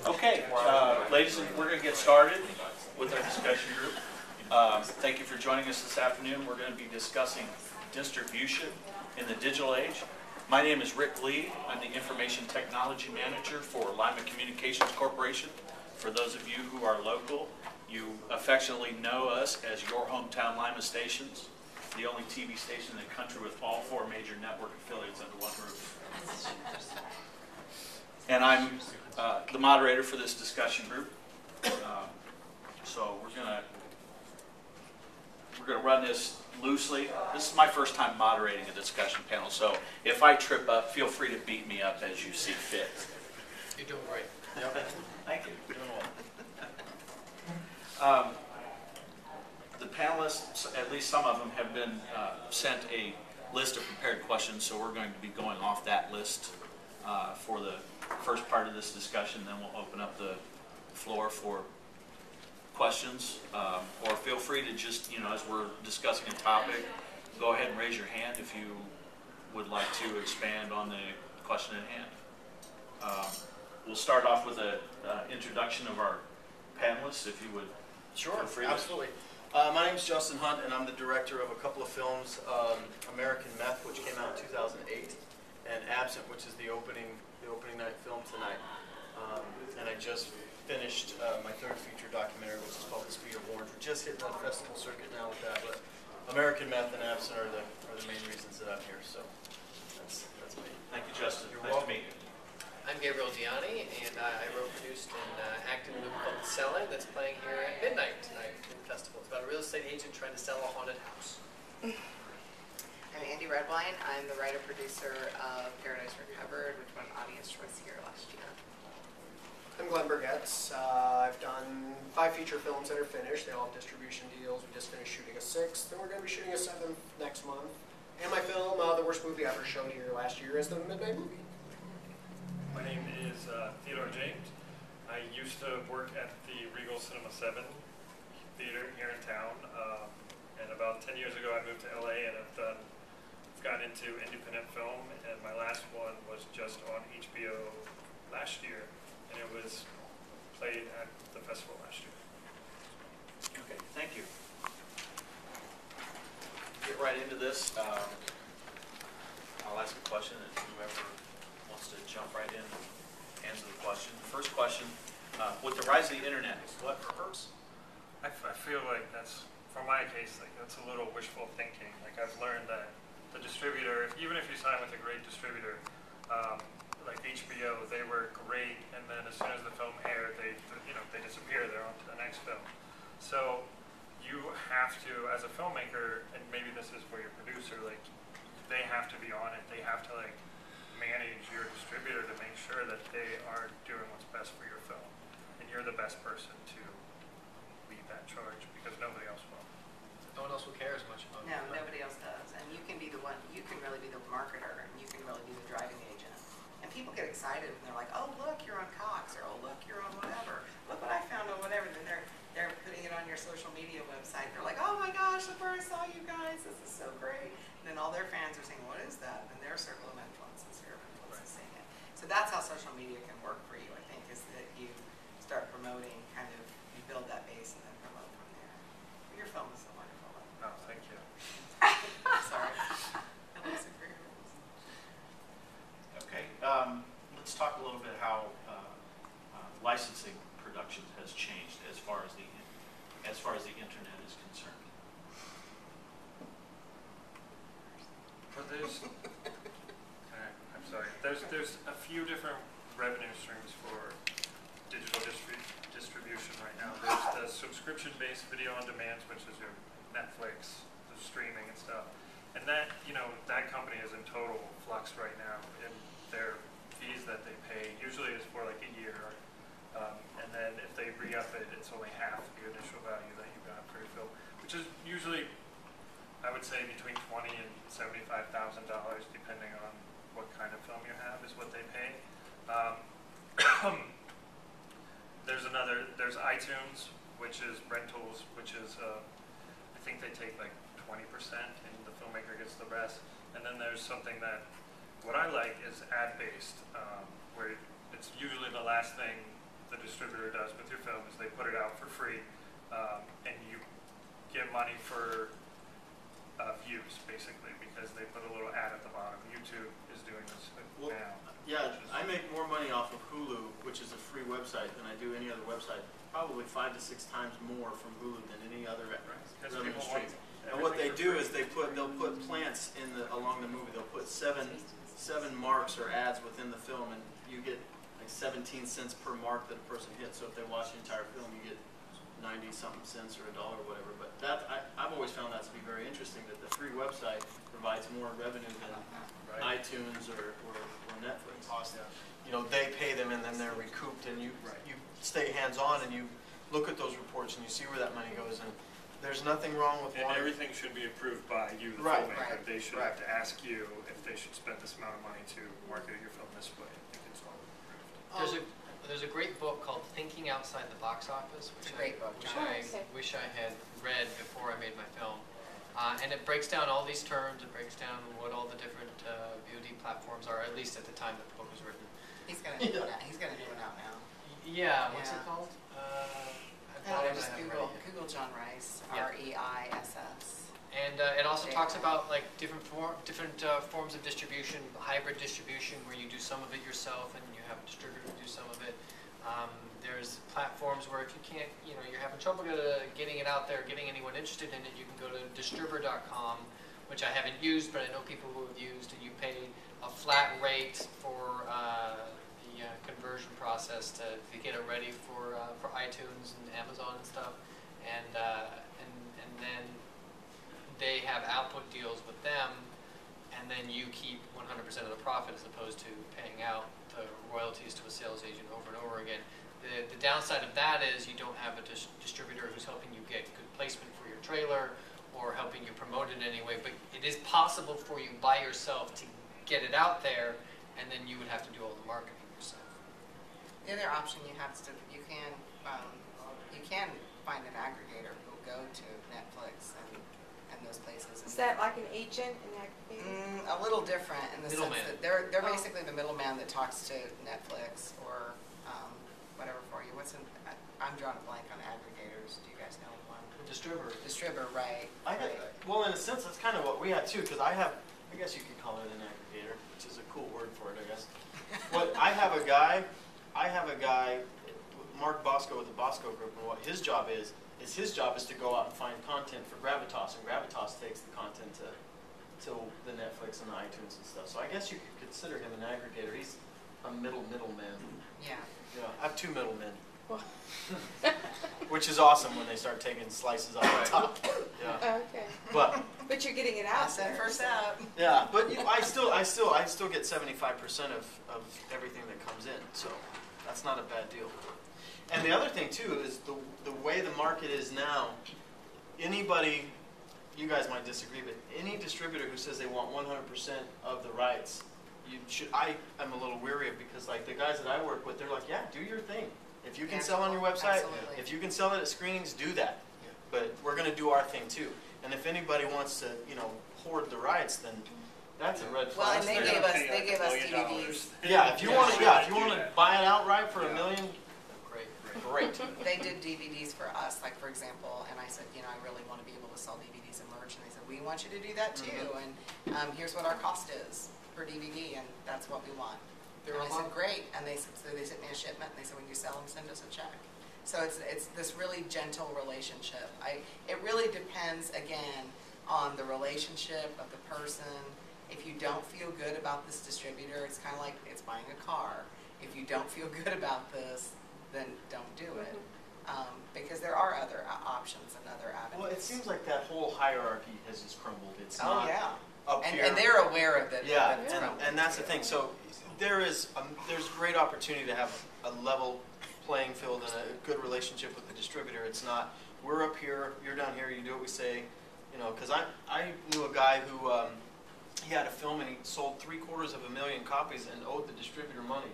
Okay, ladies, we're going to get started with our discussion group. Thank you for joining us this afternoon. We're going to be discussing distribution in the digital age. My name is Rick Lee. I'm the Information Technology Manager for Lima Communications Corporation. For those of you who are local, you affectionately know us as your hometown Lima stations, the only TV station in the country with all 4 major network affiliates under one roof. And I'm the moderator for this discussion group. So we're gonna run this loosely. This is my first time moderating a discussion panel, so if I trip up, feel free to beat me up as you see fit. You're doing great. Yep. Thank you. Doing well. The panelists, at least some of them, have been sent a list of prepared questions, so we're going to be going off that list for the first part of this discussion. Then we'll open up the floor for questions, or feel free to just, as we're discussing a topic, go ahead and raise your hand if you would like to expand on the question at hand. We'll start off with an introduction of our panelists, if you would. Sure, absolutely. My name is Justin Hunt, and I'm the director of a couple of films, American Meth, which came out in 2008, and Absent, which is the opening night film tonight. And I just finished my 3rd feature documentary, which is called The Speed of Orange. We're just hitting the festival circuit now with that, but American Meth and Absent are the main reasons that I'm here. So that's me. Thank you, Justin. You're nice welcome. to meet you. I'm Gabriel Gianni, and I wrote, produced, and acted in a movie called Selling that's playing here at midnight tonight in the festival. It's about a real estate agent trying to sell a haunted house. I'm Andy Redwine. I'm the writer-producer of Paradise Recovered, which won Audience Choice here last year. I'm Glenn Burgetts. I've done 5 feature films that are finished. They all have distribution deals. We just finished shooting a 6th, and we're going to be shooting a 7th next month. And my film, The Worst Movie Ever, showed here last year as the Midnight Movie. My name is Theodore James. I used to work at the Regal Cinema 7 theater here in town. And about 10 years ago I moved to LA, and I've gotten into independent film, and my last one was just on HBO last year, and it was played at the festival last year. Okay, thank you. Get right into this. I'll ask a question, and whoever wants to jump right in and answer the question. The first question, with the rise of the internet, what hurts? I feel like that's, for my case, like that's a little wishful thinking. Like I've learned that the distributor, even if you sign with a great distributor, like HBO, they were great, and then as soon as the film aired, they disappear. They're on to the next film. So you have to, as a filmmaker, and maybe this is for your producer, like they have to be on it. They have to like manage your distributor to make sure that they are doing what's best for your film, and you're the best person to lead that charge because nobody else will. No one else will care as much about it. No, nobody else does. And you can be the one, you can really be the marketer, and you can really be the driving agent. And people get excited when they're like, oh, look, you're on Cox, or oh, look, you're on whatever. Look what I found on whatever. Then they're putting it on your social media website. They're like, oh my gosh, look where I saw you guys. This is so great. And then all their fans are saying, what is that? And their circle of influence is seeing it. So that's how social media can work for you, I think, is that you start promoting, kind of, you build that base and then promote from there. Your film is so wonderful. Oh, thank you. Sorry. I listen for your rules. Okay, let's talk a little bit how licensing production has changed as far as the internet is concerned. Well, I'm sorry. There's a few different revenue streams for digital distribution right now. There's the subscription-based video on demand, which is your Netflix, the streaming and stuff. And that, that company is in total flux right now in their fees that they pay. Usually it's for like a year. And then if they re-up it, it's only half the initial value that you got for your film, which is usually, I would say, between $20,000 and $75,000, depending on what kind of film you have, is what they pay. There's iTunes, which is rentals, which is, I think they take like 20% and the filmmaker gets the rest. And then there's something that, what I like is ad-based, where it's usually the last thing the distributor does with your film is they put it out for free, and you get money for views, basically, because they put a little ad at the bottom. YouTube is doing this Well, now. Yeah, I make more money off of Hulu, which is a free website, than I do any other website. Probably 5 to 6 times more from Hulu than any other Because revenue people stream. want And what they everything do for is free. they'll put plants in along the movie. They'll put seven marks or ads within the film, and you get like 17 cents per mark that a person hits. So if they watch the entire film, you get 90 something cents or $1 or whatever. But I've always found that to be very interesting, that the free website provides more revenue than Right. iTunes or Netflix. Awesome. You know, they pay them and then they're recouped, and you stay hands-on and you look at those reports and you see where that money goes, and there's nothing wrong with And one. everything should be approved by you, the Right. filmmaker. Right. They should Right. have to ask you if they should spend this amount of money to market your film this way. I think it's all approved. There's a great book called Thinking Outside the Box Office, It's a great book, which John. I wish I had read before I made my film. And it breaks down all these terms. It breaks down what all the different VOD platforms are, at least at the time that the book was written. He's gonna do it out. He's gonna do it out now. Yeah, what's it Yeah. called? I Oh, bought it, just but I haven't Google, read it yet. Google John Rice, Yeah. REISS. And it also Yeah. talks about like different forms of distribution, hybrid distribution, where you do some of it yourself and you have a distributor do some of it. There's platforms where if you can't, you're having trouble getting it out there, getting anyone interested in it, you can go to distributor.com, which I haven't used, but I know people who have used, and you pay a flat rate for the conversion process to get it ready for iTunes and Amazon and stuff, and then they have output deals with them, and then you keep 100% of the profit as opposed to paying out the royalties to a sales agent over and over again. The downside of that is you don't have a distributor who's helping you get good placement for your trailer or helping you promote it in any way, but it is possible for you by yourself to get it out there, and then you would have to do all the marketing yourself. The other option you have is you can find an aggregator who will go to Netflix and those places. Is that like an agent, an aggregator? A little different in the sense Middleman. that they're Oh. basically the middleman that talks to Netflix or whatever for you. I'm drawing a blank on aggregators. Do you guys know one? Distributor, right? Well, in a sense, that's kind of what we had too, because I guess you could call it an aggregator, which is a cool word for it, I guess. But I have a guy, Mark Bosco with the Bosco Group, and what his job is to go out and find content for Gravitas, and Gravitas takes the content to the Netflix and the iTunes and stuff. So I guess you could consider him an aggregator. He's a middleman. Yeah. Yeah, I have 2 middlemen. Well. Which is awesome when they start taking slices off the top. Yeah. Okay. But You're getting it I out said there. first out. yeah, but I still get 75% of everything that comes in, so that's not a bad deal. And the other thing too is the way the market is now. Anybody, you guys might disagree, but any distributor who says they want 100% of the rights, I am a little weary of, because like the guys that I work with, they're like, yeah, do your thing. If you can sell on your website, Absolutely. if you can sell it at screenings, do that. But we're going to do our thing too. And if anybody wants to, hoard the rights, then that's a red Well, flag. and they They're gave gonna us pay like $1 million. DVDs. Yeah, if you want to, if you want to buy it outright for $1 million, Great. great. They did DVDs for us, like for example, and I said, I really want to be able to sell DVDs and merch, and they said, we want you to do that too, and here's what our cost is per DVD, and that's what we want. There And are I a lot- said, great, and they sent me a shipment, and they said, when you sell them, send us a check. So it's this really gentle relationship. It really depends, again, on the relationship of the person. If you don't feel good about this distributor, it's kind of like it's buying a car. If you don't feel good about this, then don't do it. Because there are other options and other avenues. Well, it seems like that whole hierarchy has just crumbled. It's Oh, not yeah. up here. And they're aware of it. Yeah, that it's crumbling, and that's the too. thing. So there's great opportunity to have a level playing field and a good relationship with the distributor. It's not, we're up here, you're down here, you do what we say. Because I knew a guy who he had a film and he sold 750,000 copies and owed the distributor money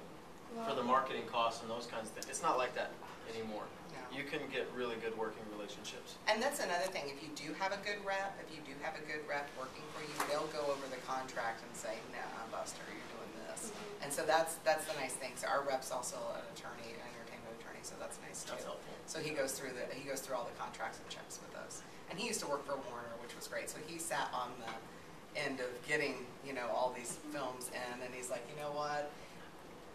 for the marketing costs and those kinds of things. It's not like that anymore. No. You can get really good working relationships. And that's another thing, if you do have a good rep, working for you, they'll go over the contract and say, nah, Buster, you're doing this. And so that's the nice thing. So our rep's also an attorney, an entertainment attorney, so that's nice too. That's helpful. So he goes through all the contracts and checks with us. And he used to work for Warner, which was great. So he sat on the end of getting, all these films in, and he's like, you know what?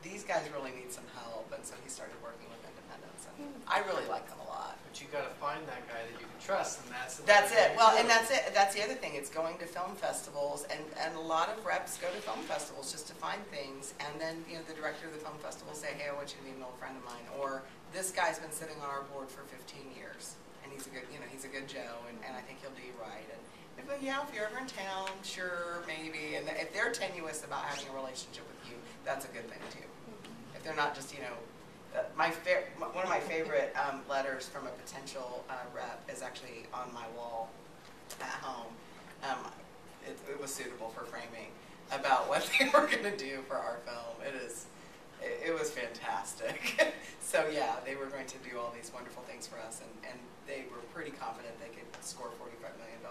These guys really need some help, and so he started working with independents. And I really like them a lot. But you gotta find that guy that you can trust, and that's That's another it. thing, Well, too. and that's it. That's the other thing. It's going to film festivals, and a lot of reps go to film festivals just to find things, and then the director of the film festival will say, hey, I want you to meet an old friend of mine, or this guy's been sitting on our board for 15 years, and he's a good Joe, and I think he'll do you right. And if you're ever in town, sure, maybe. And if they're tenuous about having a relationship with you, that's a good thing too. If they're not just one of my favorite letters from a potential rep is actually on my wall at home. It was suitable for framing about what they were going to do for our film. It was fantastic. So yeah, they were going to do all these wonderful things for us, and they were pretty confident they could score $45 million.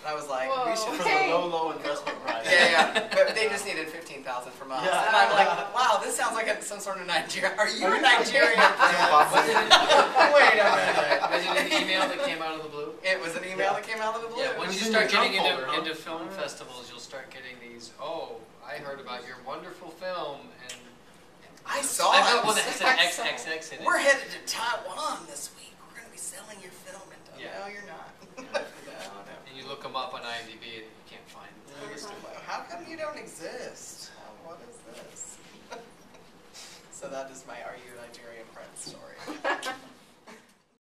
And I was like, we should. For the low investment price. Yeah, but they just needed $15,000 from us, and I'm like, wow, this sounds like some sort of Nigerian. Are you a Nigerian? Wait a minute. Was it an email that came out of the blue? It was an email that came out of the blue. Yeah, once you in your start getting junk folder, huh? into film festivals, you'll start getting these, I heard about your wonderful film, and I saw I it. got one that said XXX in it. We're headed to Taiwan this week. We're going to be selling your film. And Yeah. no, you're not. No. And you look them up on IMDb and you can't find them. How come you don't exist? What is this? So that is my Are You Nigerian Friend story.